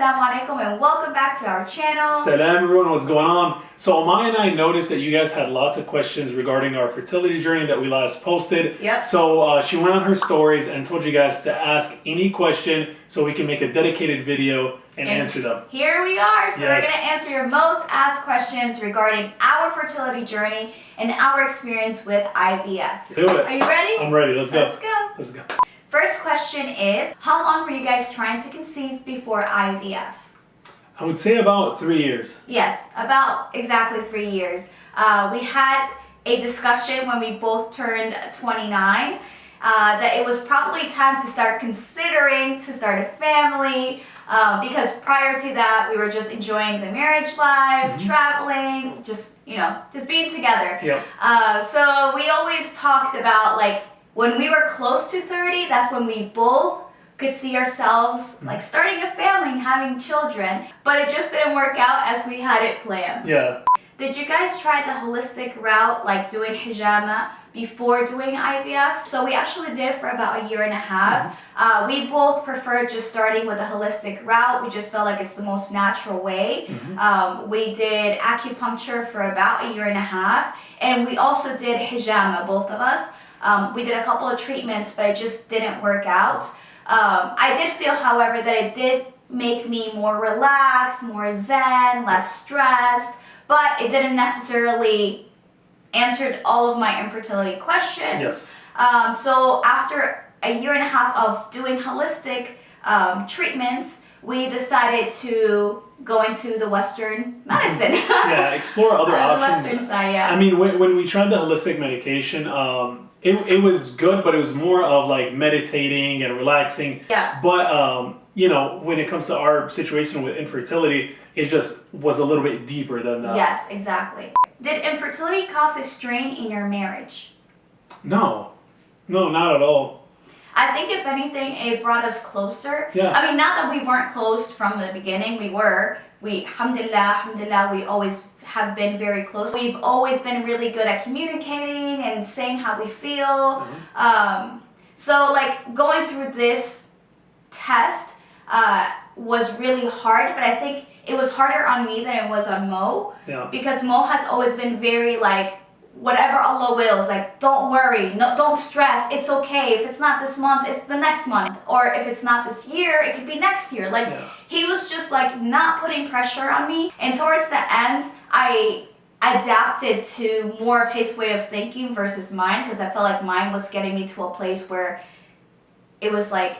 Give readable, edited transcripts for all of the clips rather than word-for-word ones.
Assalamu alaikum and welcome back to our channel. Salam everyone, what's going on? So Omaya and I noticed that you guys had lots of questions regarding our fertility journey that we last posted. Yep. So she went on her stories and told you guys to ask any question so we can make a dedicated video and answer them. Here we are. So Yes. we're going to answer your most asked questions regarding our fertility journey and our experience with IVF. Do it. Are you ready? I'm ready. Let's go. Let's go. Let's go. First question is, how long were you guys trying to conceive before IVF? I would say about 3 years. Yes, about exactly 3 years. We had a discussion when we both turned 29 that it was probably time to start considering to start a family because prior to that we were just enjoying the marriage life, traveling, just being together. Yep. So we always talked about like when we were close to 30, that's when we both could see ourselves like starting a family and having children, but it just didn't work out as we had it planned. Yeah. Did you guys try the holistic route, like doing hijama before doing IVF? So we actually did it for about 1.5 years. We both preferred just starting with the holistic route. We just felt like it's the most natural way. We did acupuncture for about 1.5 years, and we also did hijama, both of us. We did a couple of treatments, but it just didn't work out. I did feel, however, that it did make me more relaxed, more zen, less stressed, but it didn't necessarily answer all of my infertility questions. Yes. So after 1.5 years of doing holistic treatments, we decided to go into the Western medicine. Yeah, explore other options. The Western side, yeah. I mean, when we tried the holistic medication, it was good, but it was more of like meditating and relaxing. Yeah. But, when it comes to our situation with infertility, it just was a little bit deeper than that. Yes, exactly. Did infertility cause a strain in your marriage? No, not at all. I think if anything, it brought us closer. Yeah. I mean, not that we weren't close from the beginning, we were. Alhamdulillah, we always have been very close. We've always been really good at communicating and saying how we feel. So like going through this test was really hard, but I think it was harder on me than it was on Mo. Yeah. Because Mo has always been very like, whatever Allah wills, like don't worry, no, don't stress, it's okay. If it's not this month, it's the next month. Or if it's not this year, it could be next year. Like he was just like not putting pressure on me. And towards the end, I adapted to more of his way of thinking versus mine, because I felt like mine was getting me to a place where it was like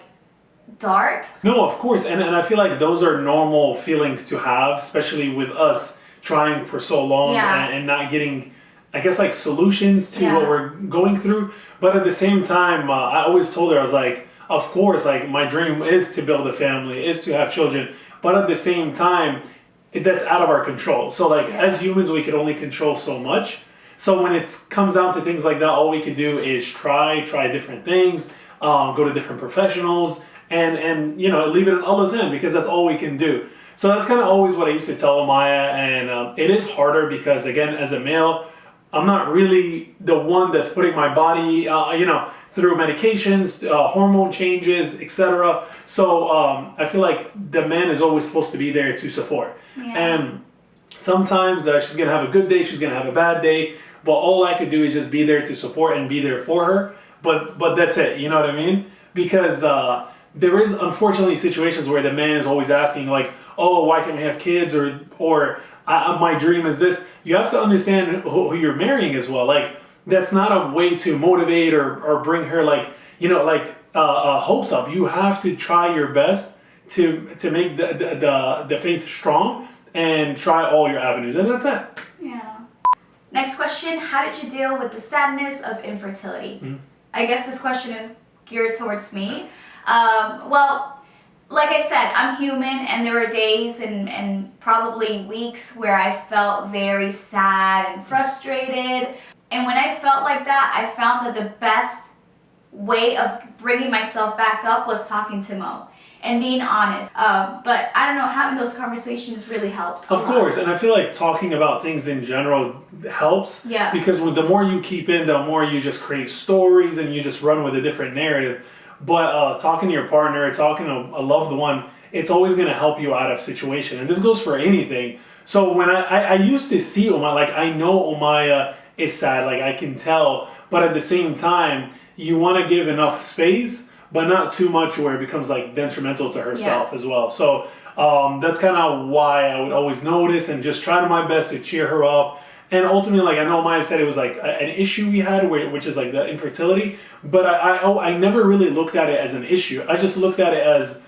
dark. No, of course. And I feel like those are normal feelings to have, especially with us trying for so long and not getting, I guess, like solutions to what we're going through. But at the same time, I always told her, I was like, of course, like my dream is to build a family, is to have children. But at the same time, that's out of our control. So like as humans, we could only control so much. So when it comes down to things like that, all we could do is try different things, go to different professionals, and leave it in Allah's hand, because that's all we can do. So that's kind of always what I used to tell Omaya. And it is harder because, again, as a male, I'm not really the one that's putting my body, through medications, hormone changes, etc. So I feel like the man is always supposed to be there to support. Yeah. And sometimes she's going to have a good day, she's going to have a bad day, but all I could do is just be there to support and be there for her. But that's it, you know what I mean? Because there is unfortunately situations where the man is always asking like, oh, why can't we have kids? Or my dream is this. You have to understand who you're marrying as well. Like, that's not a way to motivate or bring her hopes up. You have to try your best to make the faith strong and try all your avenues. And that's it. Yeah. Next question, how did you deal with the sadness of infertility? I guess this question is geared towards me. Well, like I said, I'm human, and there were days and probably weeks where I felt very sad and frustrated. And when I felt like that, I found that the best way of bringing myself back up was talking to Mo and being honest. But I don't know, having those conversations really helped. Of course, and I feel like talking about things in general helps. Yeah. Because the more you keep in, the more you just create stories and you just run with a different narrative. But talking to your partner, talking to a loved one, it's always going to help you out of situation. And this goes for anything. So when I used to see Omaya, like I know Omaya is sad, like I can tell, but at the same time, you want to give enough space, but not too much where it becomes like detrimental to herself as well. So that's kind of why I would always notice and just try my best to cheer her up. And ultimately, like I know Maya said it was like an issue we had, which is like the infertility, but I never really looked at it as an issue. I just looked at it as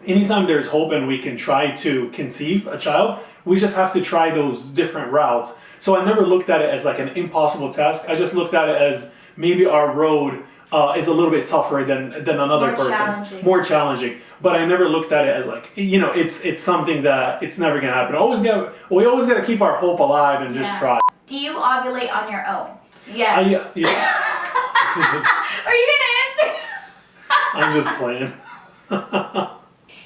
anytime there's hope and we can try to conceive a child, we just have to try those different routes. So I never looked at it as like an impossible task. I just looked at it as maybe our road is a little bit tougher than another person's, more challenging. But I never looked at it as like, you know, it's something that it's never gonna happen. We always gotta keep our hope alive and just try. Do you ovulate on your own? Yes. Yeah. Are you gonna answer? I'm just playing.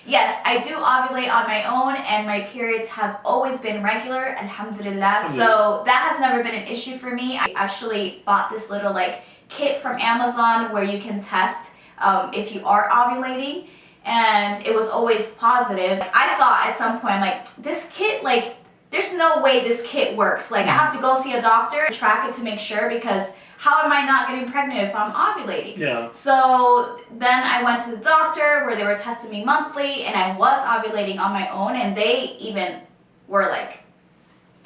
Yes, I do ovulate on my own, and my periods have always been regular, alhamdulillah. So that has never been an issue for me. I actually bought this little like kit from Amazon where you can test if you are ovulating, and it was always positive. I thought at some point, like, this kit, like, there's no way this kit works. Like, I have to go see a doctor, track it to make sure, because how am I not getting pregnant if I'm ovulating? Yeah. So then I went to the doctor where they were testing me monthly, and I was ovulating on my own, and they even were like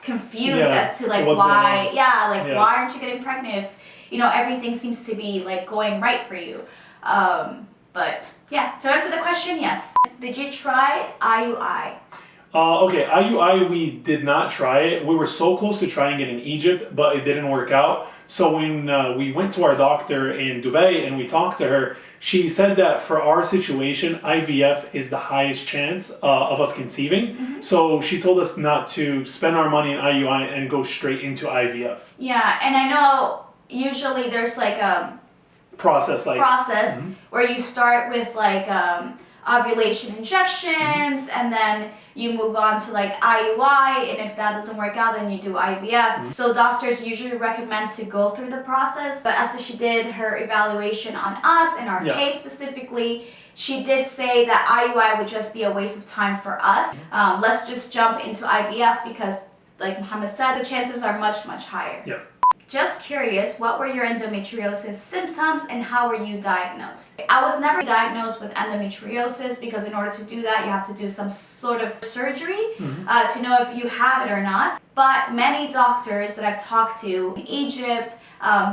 confused as to like why, why aren't you getting pregnant if, you know, everything seems to be like going right for you. But yeah, to answer the question, yes. Did you try IUI? Okay, IUI, we did not try it. We were so close to trying it in Egypt, but it didn't work out. So when we went to our doctor in Dubai and we talked to her, she said that for our situation, IVF is the highest chance of us conceiving. Mm-hmm. So she told us not to spend our money in IUI and go straight into IVF. Yeah, and I know usually there's like a process where you start with like ovulation injections, and then you move on to like IUI, and if that doesn't work out, then you do IVF. So doctors usually recommend to go through the process, but after she did her evaluation on us, in our case specifically, she did say that IUI would just be a waste of time for us. Let's just jump into IVF because, like Muhammad said, the chances are much, much higher. Yeah. Just curious, what were your endometriosis symptoms and how were you diagnosed? I was never diagnosed with endometriosis because in order to do that, you have to do some sort of surgery to know if you have it or not. But many doctors that I've talked to in Egypt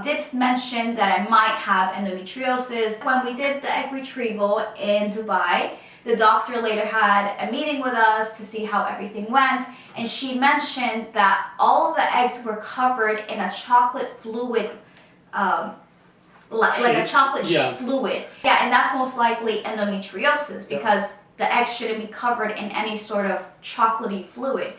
did mention that I might have endometriosis. When we did the egg retrieval in Dubai, the doctor later had a meeting with us to see how everything went, and she mentioned that all of the eggs were covered in a chocolate fluid, like a chocolate fluid. Yeah, and that's most likely endometriosis because the eggs shouldn't be covered in any sort of chocolatey fluid.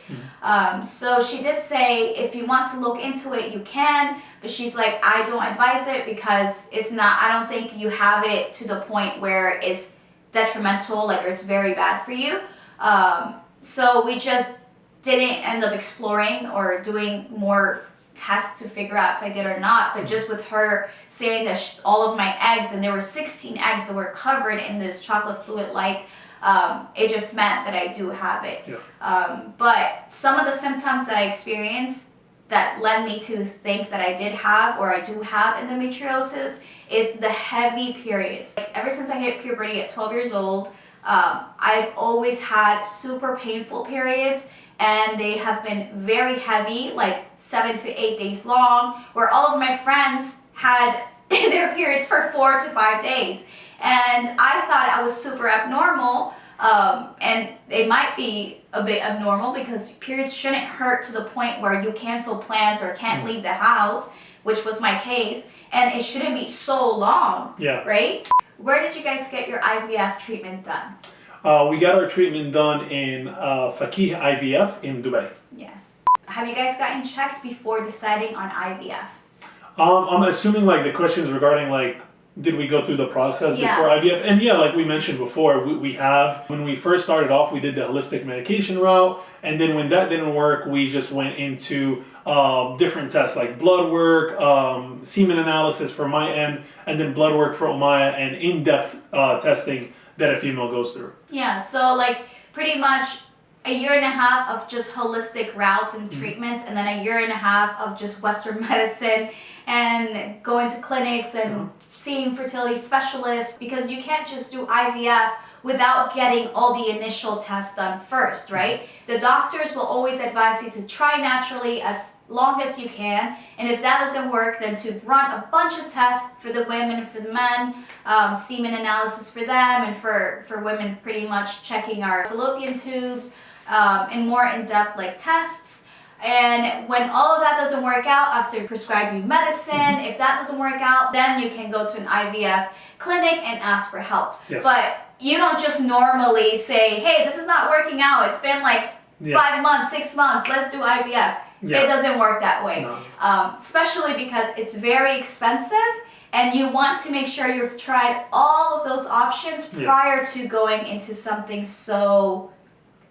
So she did say if you want to look into it, you can, but she's like, I don't advise it because it's not, I don't think you have it to the point where it's detrimental, like, or it's very bad for you. So we just didn't end up exploring or doing more tests to figure out if I did or not, but just with her saying that all of my eggs, and there were 16 eggs that were covered in this chocolate fluid, like, it just meant that I do have it. But some of the symptoms that I experienced that led me to think that I did have, or I do have endometriosis, is the heavy periods. Like, ever since I hit puberty at 12 years old, I've always had super painful periods, and they have been very heavy, like 7 to 8 days long, where all of my friends had their periods for 4 to 5 days. And I thought I was super abnormal, and it might be a bit abnormal because periods shouldn't hurt to the point where you cancel plans or can't leave the house, which was my case, and it shouldn't be so long, right? Where did you guys get your IVF treatment done? We got our treatment done in Fakih IVF in Dubai. Yes. Have you guys gotten checked before deciding on IVF? I'm assuming like the questions regarding like, did we go through the process before IVF? And yeah, like we mentioned before, we have. When we first started off, we did the holistic medication route. And then when that didn't work, we just went into different tests like blood work, semen analysis for my end, and then blood work for Omaya, and in-depth testing that a female goes through. Yeah, so like pretty much a year and a half of just holistic routes and treatments, and then a year and a half of just Western medicine and going to clinics and seeing fertility specialists, because you can't just do IVF without getting all the initial tests done first, right? The doctors will always advise you to try naturally as long as you can, and if that doesn't work, then to run a bunch of tests for the women and for the men, semen analysis for them, and for women pretty much checking our fallopian tubes, and more in-depth like tests. And when all of that doesn't work out, after prescribe you medicine, if that doesn't work out, then you can go to an IVF clinic and ask for help. Yes. But you don't just normally say, hey, this is not working out. It's been like 5 months, 6 months, let's do IVF. Yeah. It doesn't work that way. No. Especially because it's very expensive, and you want to make sure you've tried all of those options prior to going into something so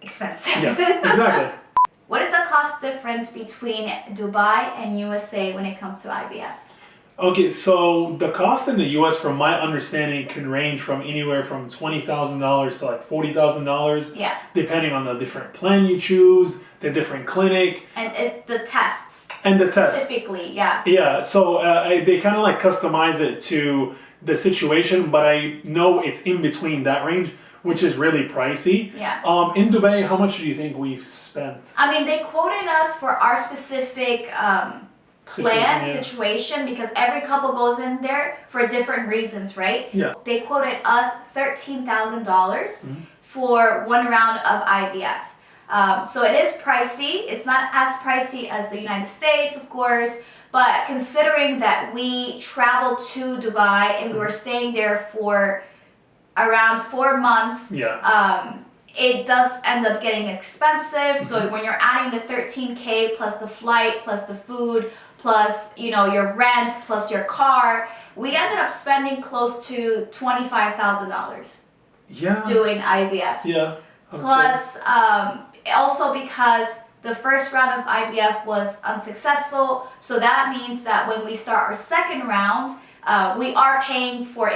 expensive. Yes, exactly. What is the cost difference between Dubai and USA when it comes to IVF? Okay, so the cost in the US, from my understanding, can range from anywhere from $20,000 to like $40,000. Yeah. Depending on the different plan you choose, the different clinic. And the tests. And the tests. Specifically, yeah. Yeah, so they kind of like customize it to the situation, but I know it's in between that range, which is really pricey. Yeah. In Dubai, how much do you think we've spent? I mean, they quoted us for our specific situation, because every couple goes in there for different reasons, right? Yeah. They quoted us $13,000 for one round of IVF. So it is pricey. It's not as pricey as the United States, of course, but considering that we traveled to Dubai and we were staying there for around 4 months, it does end up getting expensive. So when you're adding the $13K plus the flight, plus the food, plus your rent, plus your car, we ended up spending close to $25,000 doing IVF. Yeah. Plus, also because the first round of IVF was unsuccessful, so that means that when we start our second round, we are paying for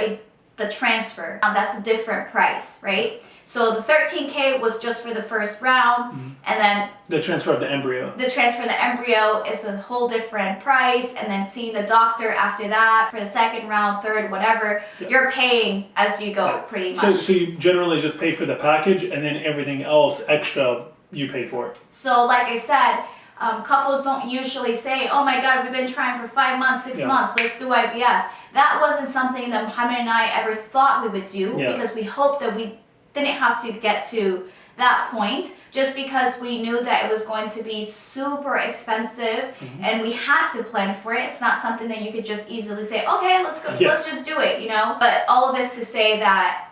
the transfer. That's a different price, right? So the $13K was just for the first round, and then the transfer of the embryo. The transfer of the embryo is a whole different price, and then seeing the doctor after that for the second round, third, whatever, you're paying as you go, pretty much. So you generally just pay for the package, and then everything else extra you pay for it. So like I said, couples don't usually say, oh my God, we've been trying for 5 months, 6 months, let's do IVF. That wasn't something that Muhammad and I ever thought we would do, because we hoped that we didn't have to get to that point, just because we knew that it was going to be super expensive, and we had to plan for it. It's not something that you could just easily say, okay, let's go, let's just do it, But all of this to say that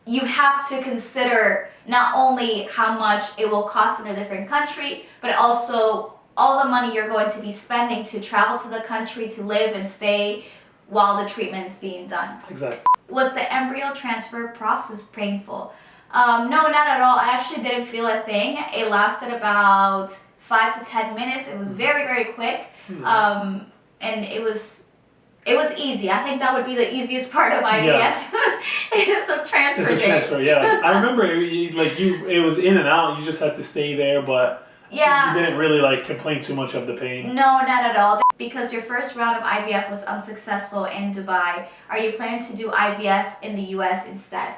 you have to consider not only how much it will cost in a different country, but also all the money you're going to be spending to travel to the country to live and stay while the treatment is being done. Exactly. Was the embryo transfer process painful? No, not at all. I actually didn't feel a thing. It lasted about 5 to 10 minutes. It was very, very quick. And it was easy. I think that would be the easiest part of IVF. Is the transfer. It's a transfer, I remember it was in and out. You just had to stay there, but you didn't really complain too much of the pain. No, not at all. Because your first round of IVF was unsuccessful in Dubai, are you planning to do IVF in the US instead?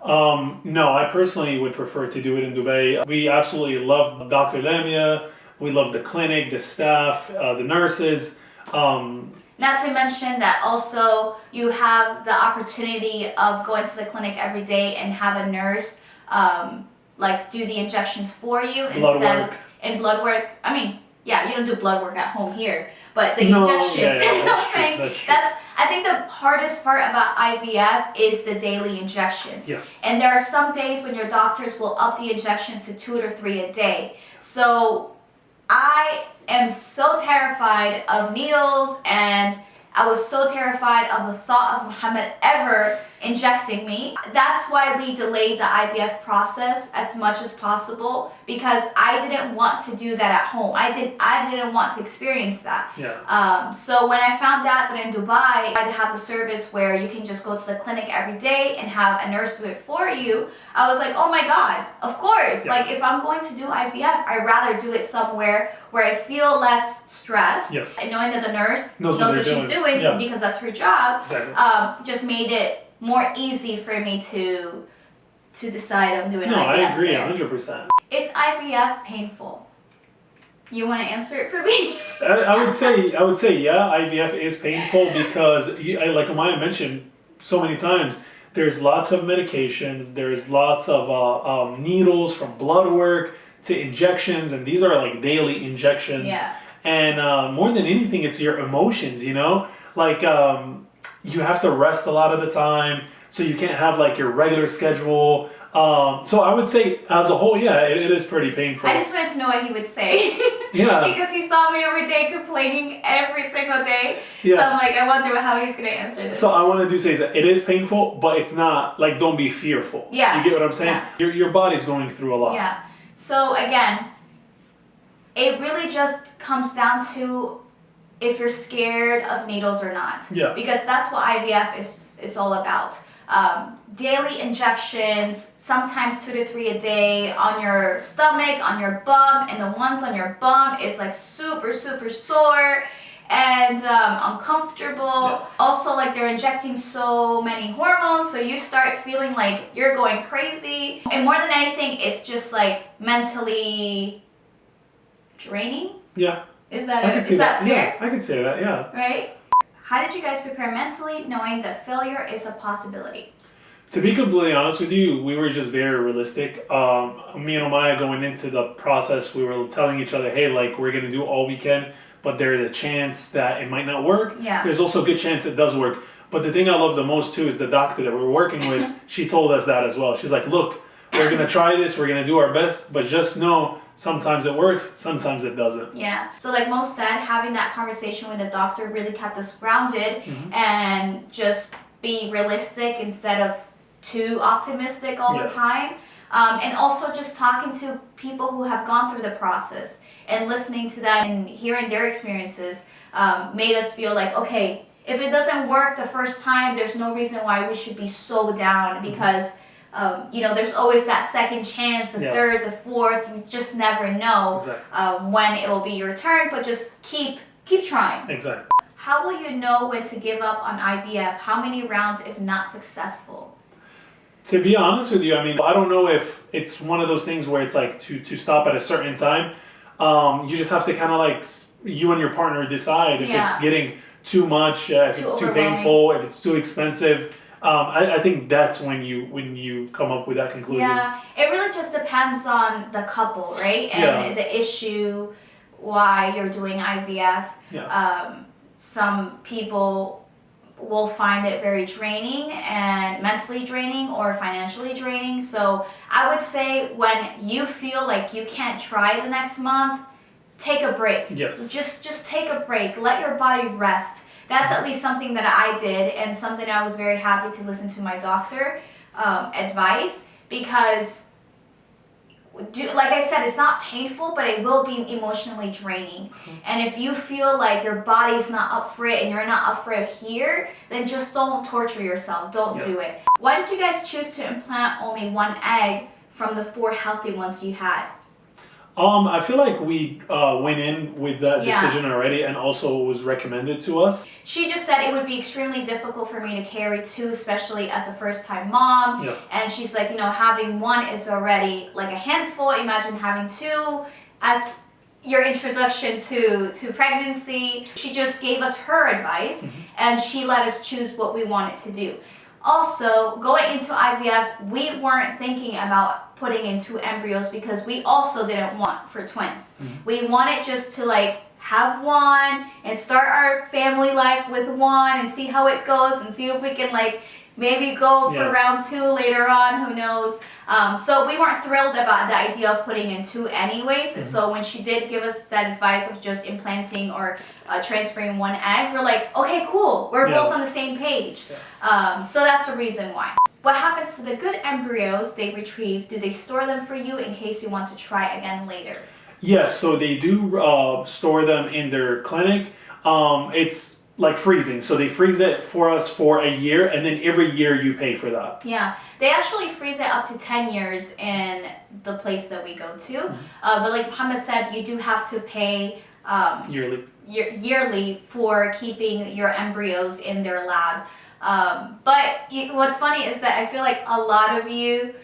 No, I personally would prefer to do it in Dubai. We absolutely love Dr. Lamia. We love the clinic, the staff, the nurses. Not to mention that also you have the opportunity of going to the clinic every day and have a nurse do the injections for you instead of blood work. I mean, you don't do blood work at home here, but the injections. That's I think the hardest part about IVF is the daily injections. Yes. And there are some days when your doctors will up the injections to 2 or 3 a day. So I am so terrified of needles, and I was so terrified of the thought of Muhammad ever injecting me. That's why we delayed the IVF process as much as possible, because I didn't want to do that at home. I didn't want to experience that. Yeah. So when I found out that in Dubai they have the service where you can just go to the clinic every day and have a nurse do it for you, I was like, oh my God, of course. Yeah. Like if I'm going to do IVF, I'd rather do it somewhere where I feel less stressed. Yes. And knowing that the nurse knows what what she's doing Yeah. because that's her job, Exactly. just made it more easy for me to decide on doing No, IVF. I agree 100%. Is IVF painful? You want to answer it for me? I would say yeah, IVF is painful because like Omaya mentioned so many times, there's lots of medications, there's lots of needles from blood work to injections, and these are like daily injections. Yeah. And more than anything, it's your emotions, you know? Like you have to rest a lot of the time, so you can't have like your regular schedule. So I would say as a whole, yeah, it is pretty painful. I just wanted to know what he would say. Yeah. Because he saw me every day complaining every single day. Yeah. So I'm like, I wonder how he's going to answer this. So I want to say that it is painful, but it's not like, don't be fearful. Yeah. You get what I'm saying? Yeah. Your body's going through a lot. Yeah. So again, it really just comes down to if you're scared of needles or not. Yeah. Because that's what IVF is all about. Daily injections, sometimes 2 to 3 a day on your stomach, on your bum, and the ones on your bum is like super, super sore and uncomfortable. Yeah. Also, like they're injecting so many hormones, so you start feeling like you're going crazy. And more than anything, it's just like mentally draining. Yeah. Is that fair? Yeah, I could say that, yeah. Right? How did you guys prepare mentally, knowing that failure is a possibility? To be completely honest with you, we were just very realistic. Me and Omaya going into the process, we were telling each other, hey, like we're going to do all we can, but there's a chance that it might not work. Yeah. There's also a good chance it does work. But the thing I love the most too is the doctor that we're working with, she told us that as well. She's like, look, we're going to try this, we're going to do our best, but just know sometimes it works, sometimes it doesn't. Yeah. So like Mo said, having that conversation with the doctor really kept us grounded and just be realistic instead of too optimistic all the time. And also just talking to people who have gone through the process and listening to them and hearing their experiences made us feel like, okay, if it doesn't work the first time, there's no reason why we should be so down, because you know, there's always that second chance, the third, the fourth. You just never know when it will be your turn, but just keep trying. Exactly. How will you know when to give up on IVF? How many rounds if not successful? To be honest with you, I mean, I don't know if it's one of those things where it's like to stop at a certain time. You just have to kind of like, you and your partner decide if it's getting too much, if it's too painful, if it's too expensive. I think that's when you come up with that conclusion. Yeah, it really just depends on the couple, right? And the issue why you're doing IVF. Yeah. Some people will find it very draining and mentally draining or financially draining. So I would say when you feel like you can't try the next month, take a break. Yes. Just take a break. Let your body rest. That's at least something that I did, and something I was very happy to listen to my doctor advice, because like I said, it's not painful, but it will be emotionally draining. And if you feel like your body's not up for it and you're not up for it here, then just don't torture yourself. Don't do it. Why did you guys choose to implant only 1 egg from the 4 healthy ones you had? I feel like we went in with that decision already, and also it was recommended to us. She just said it would be extremely difficult for me to carry 2, especially as a first-time mom. Yeah. And she's like, you know, having 1 is already like a handful. Imagine having 2 as your introduction to pregnancy. She just gave us her advice, and she let us choose what we wanted to do. Also, going into IVF, we weren't thinking about putting in 2 embryos because we also didn't want for twins. We wanted just to like have 1 and start our family life with 1 and see how it goes and see if we can like maybe go for Yeah. round 2 later on, who knows. So we weren't thrilled about the idea of putting in 2 anyways. So when she did give us that advice of just implanting or transferring 1 egg, we're like, okay, cool. We're both on the same page. So that's the reason why. What happens to the good embryos they retrieve? Do they store them for you in case you want to try again later? Yes, so they do store them in their clinic. It's like freezing. So they freeze it for us for a year, and then every year you pay for that. Yeah, they actually freeze it up to 10 years in the place that we go to. But like Muhammad said, you do have to pay yearly for keeping your embryos in their lab. What's funny is that I feel like a lot of you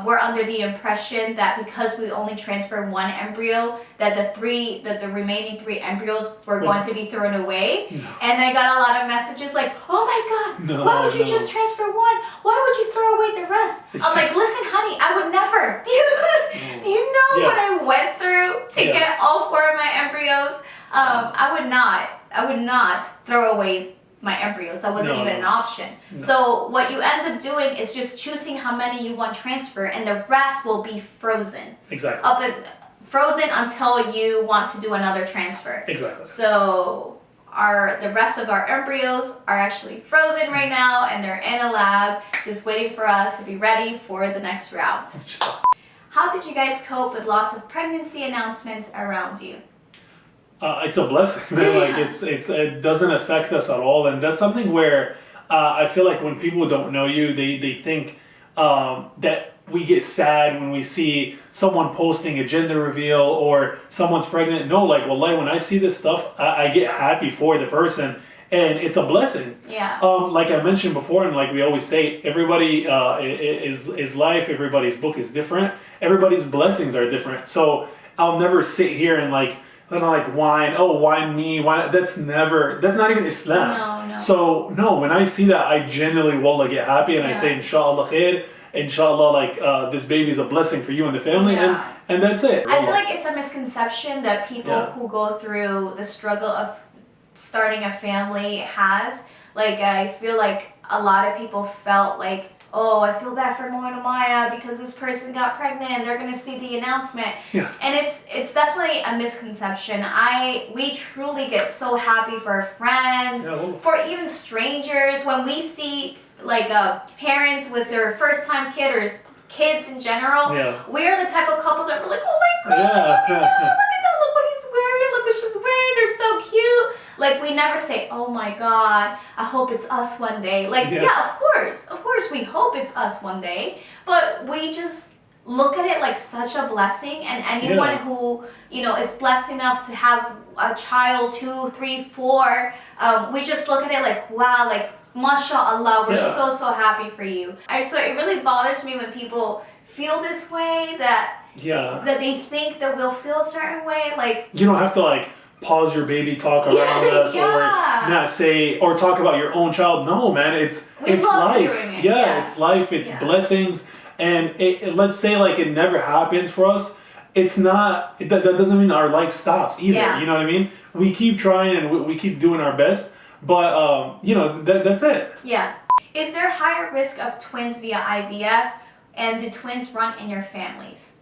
were under the impression that because we only transferred 1 embryo, that the remaining 3 embryos were going to be thrown away. No. And I got a lot of messages like, oh my God, why would you just transfer 1? Why would you throw away the rest? I'm like, listen, honey, I would never. Do you know what I went through to get all 4 of my embryos? I would not throw away my embryos. That wasn't even an option. So what you end up doing is just choosing how many you want transfer, and the rest will be frozen. Exactly. Frozen until you want to do another transfer. Exactly. So the rest of our embryos are actually frozen right now, and they're in a lab just waiting for us to be ready for the next round. How did you guys cope with lots of pregnancy announcements around you? It's a blessing, man. Like it doesn't affect us at all, and that's something where I feel like when people don't know you, they think that we get sad when we see someone posting a gender reveal or someone's pregnant. No, like wallahi, when I see this stuff, I get happy for the person, and it's a blessing. Yeah. Like I mentioned before, and like we always say, everybody is life. Everybody's book is different. Everybody's blessings are different. So I'll never sit here and like whine, why me? Why? That's not even Islam. No. So no, when I see that, I genuinely wallah get happy, and I say inshallah khair, inshallah, like this baby is a blessing for you and the family, and that's it. I feel like it's a misconception that people who go through the struggle of starting a family has. Like I feel like a lot of people felt like, oh, I feel bad for Mo and Omaya because this person got pregnant and they're gonna see the announcement. Yeah. And it's definitely a misconception. We truly get so happy for our friends, for even strangers, when we see like parents with their first time kid or kids in general. We're the type of couple that we're like, oh my God, look at that, look what he's wearing, look what she's wearing, they're so cute. Like we never say, oh my God, I hope it's us one day. Like of course we hope it's us one day, but we just look at it like such a blessing, and anyone who is blessed enough to have a child, 2, 3, 4, we just look at it like, wow, like mashallah, we're so happy for you. So it really bothers me when people feel this way, that they think that we'll feel a certain way. Like you don't have to like pause your baby talk around us or not say or talk about your own child. No, man, it's life. It's life. It's blessings, and let's say like it never happens for us. It's not that doesn't mean our life stops either. You know what I mean? We keep trying and we keep doing our best, but that's it. Yeah. Is there higher risk of twins via IVF, and do twins run in your families?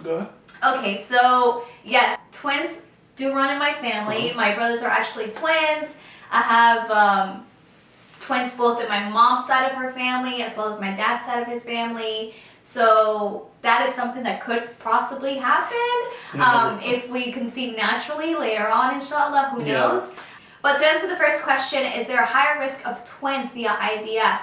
Go ahead. Okay, so yes, twins do run in my family. My brothers are actually twins. I have twins both in my mom's side of her family as well as my dad's side of his family. So that is something that could possibly happen if we conceive naturally later on, inshallah, who knows. But to answer the first question, is there a higher risk of twins via IVF?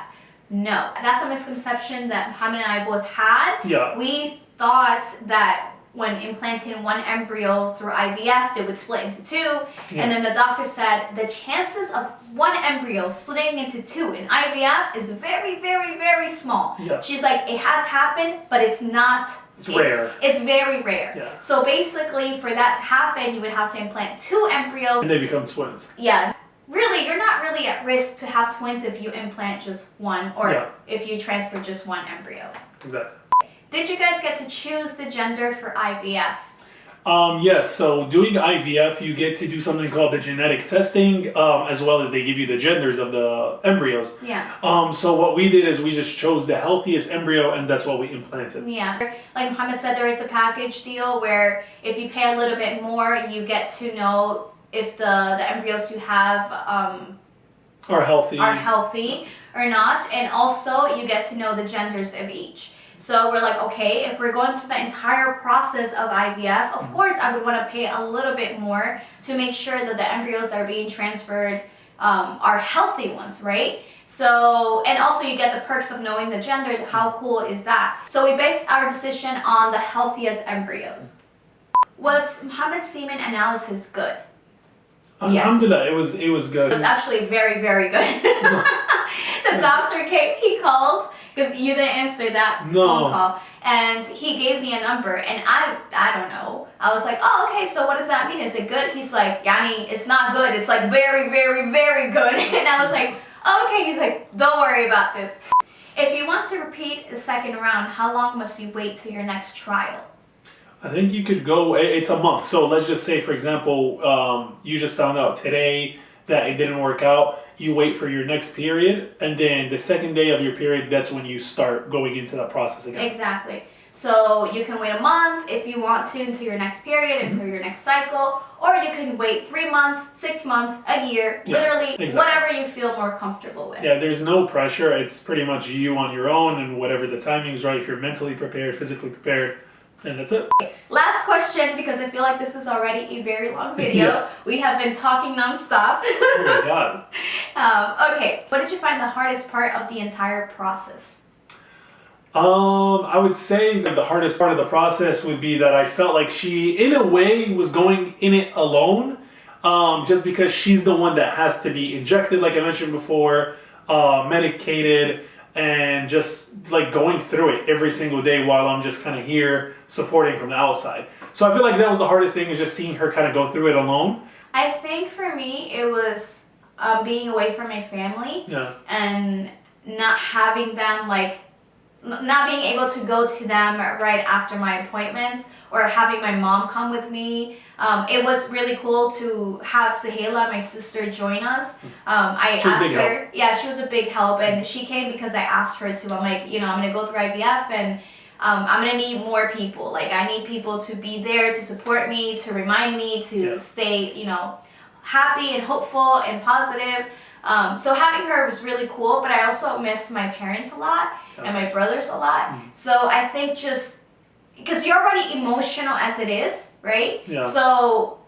No. That's a misconception that Muhammad and I both had. We thought that when implanting 1 embryo through IVF, they would split into 2. And then the doctor said the chances of 1 embryo splitting into 2 in IVF is very, very, very small. She's like, it has happened, but it's not. It's rare. It's very rare. So basically, for that to happen, you would have to implant 2 embryos. And they become twins. Really, you're not really at risk to have twins if you implant just 1 or if you transfer just 1 embryo. Exactly. Did you guys get to choose the gender for IVF? Yes, so doing IVF, you get to do something called the genetic testing, as well as they give you the genders of the embryos. Yeah. So what we did is we just chose the healthiest embryo, and that's what we implanted. Yeah. Like Mohammed said, there is a package deal where if you pay a little bit more, you get to know if the embryos you have Are healthy or not, and also you get to know the genders of each. So we're like, okay, if we're going through the entire process of IVF, of course I would want to pay a little bit more to make sure that the embryos that are being transferred are healthy ones, right? So, and also you get the perks of knowing the gender. How cool is that? So we based our decision on the healthiest embryos. Was Mohammed's semen analysis good? Alhamdulillah, it was good. It was actually very, very good. The doctor came, he called, because you didn't answer that phone call, and he gave me a number, and I don't know. I was like, oh, okay, so what does that mean? Is it good? He's like, Yani, it's not good. It's like very, very, very good. And I was like, oh, okay. He's like, don't worry about this. If you want to repeat the second round, how long must you wait till your next trial? I think you could go, it's a month. So let's just say, for example, you just found out today that it didn't work out. You wait for your next period, and then the second day of your period, that's when you start going into that process again. Exactly. So you can wait a month if you want to until your next period, until your next cycle, or you can wait 3 months, 6 months, a year, literally whatever you feel more comfortable with. Yeah, there's no pressure. It's pretty much you on your own, and whatever the timing is right, if you're mentally prepared, physically prepared, and that's it. Last question, because I feel like this is already a very long video. We have been talking non-stop. Oh my God. Okay, what did you find the hardest part of the entire process? I would say that the hardest part of the process would be that I felt like she, in a way, was going in it alone, just because she's the one that has to be injected, like I mentioned before, medicated, and just like going through it every single day while I'm just kind of here supporting from the outside. So I feel like that was the hardest thing, is just seeing her kind of go through it alone. I think for me it was being away from my family and not having them, like not being able to go to them right after my appointment, or having my mom come with me. It was really cool to have Sahela, my sister, join us. I asked her, she was a big help, and she came because I asked her to. I'm like, you know, I'm gonna go through IVF, and I'm gonna need more people. Like, I need people to be there to support me, to remind me to stay, you know, happy and hopeful and positive. So having her was really cool, but I also miss my parents a lot and my brothers a lot. So I think just because you're already emotional as it is, right? So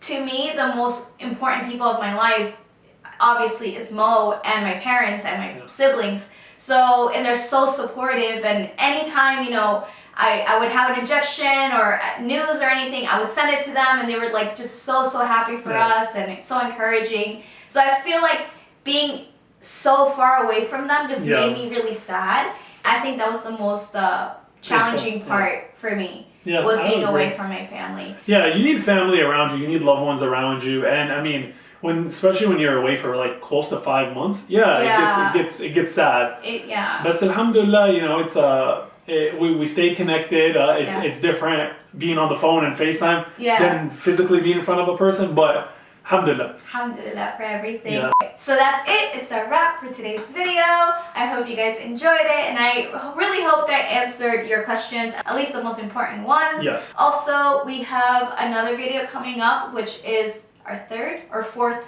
to me, the most important people of my life obviously is Mo and my parents and my siblings. So, and they're so supportive, and anytime, you know, I would have an injection or news or anything, I would send it to them, and they were like just so happy for us, and it's so encouraging. So I feel like being so far away from them just made me really sad. I think that was the most challenging part for me, was being away from my family. Yeah, you need family around you, you need loved ones around you, and I mean, especially when you're away for like close to 5 months, it gets sad. But alhamdulillah, you know, it's we stayed connected. It's different being on the phone and FaceTime than physically being in front of a person, but alhamdulillah. Alhamdulillah for everything. So that's it. It's a wrap for today's video. I hope you guys enjoyed it, and I really hope that I answered your questions, at least the most important ones. Also, we have another video coming up, which is our fourth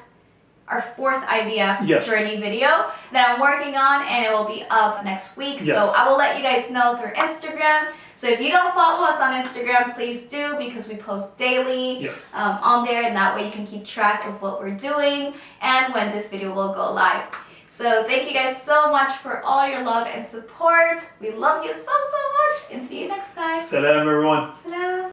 IVF journey video that I'm working on, and it will be up next week. So I will let you guys know through Instagram. So if you don't follow us on Instagram, please do, because we post daily on there, and that way you can keep track of what we're doing and when this video will go live. So thank you guys so much for all your love and support. We love you so much, and see you next time. Salam everyone. Salam.